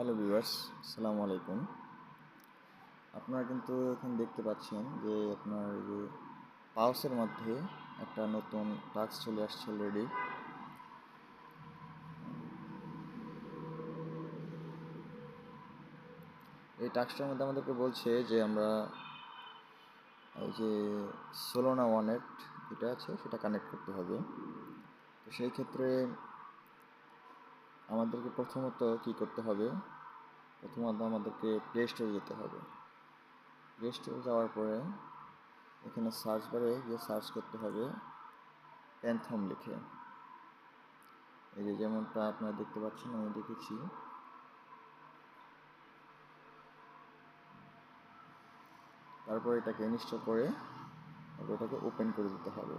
Hello viewers, আসসালামু আলাইকুম। আপনারা কিন্তু এখন দেখতে পাচ্ছেন যে আপনার যে পাউসের মধ্যে একটা নতুন টাস্ক চলে আসছে অলরেডি। এই টাস্কটার মধ্যে আমাদেরকে বলছে যে আমরা এই যে সোলোনা ওয়ালেট যেটা আছে সেটা কানেক্ট করতে হবে। তো সেই ক্ষেত্রে আমাদেরকে প্রথমত কি করতে হবে, প্রথমত আমাদেরকে প্লে স্টোরে যেতে হবে। প্লে স্টোরে যাওয়ার পরে এখানে সার্চ বারে গিয়ে সার্চ করতে হবে প্যান্থম লিখে। এই যে যেমনটা আপনারা দেখতে পাচ্ছেন, আমি দেখেছি। তারপর এটাকে ইনস্টল করে তারপর এটাকে ওপেন করে দিতে হবে।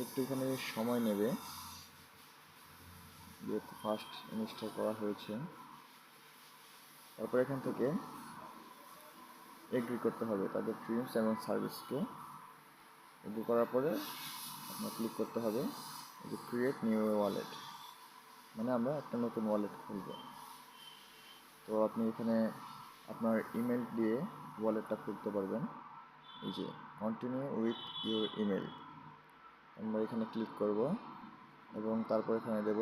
একটু এখানে সময় নেবে, যেহেতু ফার্স্ট ইনস্টল করা হয়েছে। তারপর এখান থেকে এগ্রি করতে হবে তাদের টার্মস এবং সার্ভিসকে। এগ্রি করার পরে আপনার ক্লিক করতে হবে যে ক্রিয়েট নিউ ওয়ালেট, মানে আমরা একটা নতুন ওয়ালেট খুলব। তো আপনি এখানে আপনার ইমেল দিয়ে ওয়ালেটটা খুলতে পারবেন। এই যে কন্টিনিউ উইথ ইউর ইমেল, আমরা এখানে ক্লিক করব এবং তারপর এখানে দেব,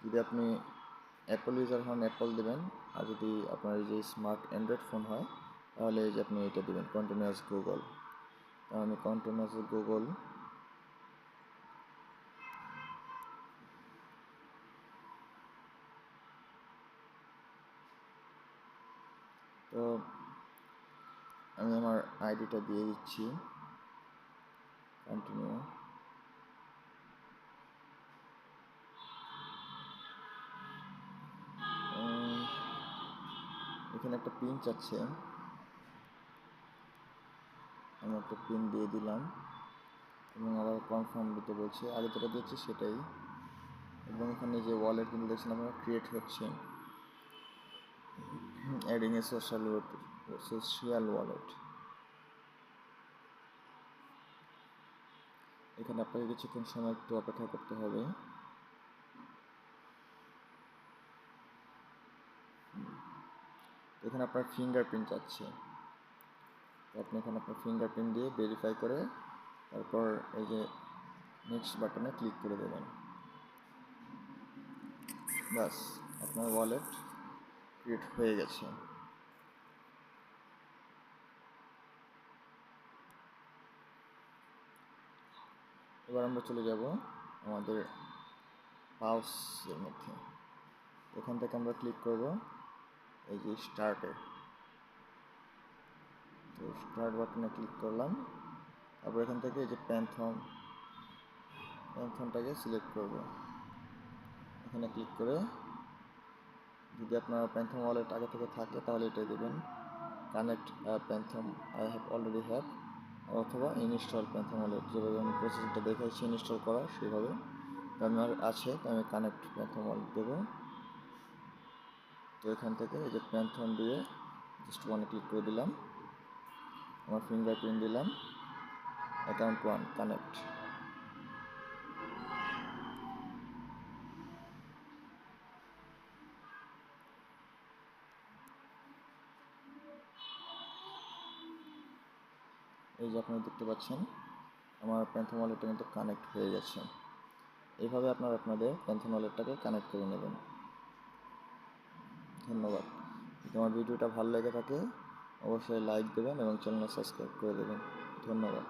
যদি আপনি অ্যাপল ইউজার হন অ্যাপল দেবেন, আর যদি আপনার যে স্মার্ট অ্যান্ড্রয়েড ফোন হয় তাহলে এই যে আপনি এটা দেবেন কন্টিনিউয়াস গুগল। আমি কন্টিনিউয়াস গুগল তো আমি আমার আইডিটা দিয়ে দিচ্ছি কন্টিনিউ। এখানে একটা পিন চাচ্ছে, আমি একটা পিন দিয়ে দিলাম এবং আবার কনফার্ম দিতে বলছে, আগে যেটা দিয়েছি সেটাই। এবং এখানে যে ওয়ালেট কিন্তু দেখছেন আপনারা ক্রিয়েট হচ্ছে, অ্যাডিং এ সোশ্যাল ওয়ালেট। এখানে আপনাকে কিছুক্ষণ সময় একটু অপেক্ষা করতে হবে। এখানে আপনার ফিঙ্গারপ্রিন্ট চাচ্ছে, আপনি এখানে আপনার ফিঙ্গারপ্রিন্ট দিয়ে ভেরিফাই করে তারপর এই যে নেক্সট বাটনে ক্লিক করে দেবেন। বাস, আপনার ওয়ালেট ক্রিয়েট হয়ে গেছে। এবার আমরা চলে যাব আমাদের পাউসের মধ্যে। এখান থেকে আমরা ক্লিক করব এই যে স্টার্টে। তো স্টার্ট বাটনে ক্লিক করলাম, তারপর এখান থেকে এই যে প্যান্থনটাকে সিলেক্ট করব। এখানে ক্লিক করে যদি আপনার প্যান্থন ওয়ালেট আগে থেকে থাকে তাহলে এটাই দেবেন, connect Phantom I have already have, অথবা ইনস্টল প্যান্থন ওয়ালেট, যেভাবে আমি প্রসেসটা দেখাচ্ছি ইনস্টল করা সেভাবে আমার আছে, তো আমি কানেক্ট প্যান্থন ওয়ালেট দেবো। তো এখান থেকে এই যে প্যান্থন দিয়ে জাস্ট ওয়ানে ক্লিক করে দিলাম, আমার ফিঙ্গারপ্রিন্ট দিলাম, অ্যাকাউন্ট 1 কানেক্ট। এই যে আপনারা দেখতে পাচ্ছেন আমার প্যান্থন ওয়ালেটটা কিন্তু কানেক্ট হয়ে গেছে। এইভাবে আপনারা আপনাদের প্যান্থন ওয়ালেটটাকে কানেক্ট করে নেবেন। ধন্যবাদ। যদি আমার ভিডিওটা ভালো লেগে থাকে অবশ্যই লাইক দেবেন এবং চ্যানেলটা সাবস্ক্রাইব করে দেবেন। ধন্যবাদ।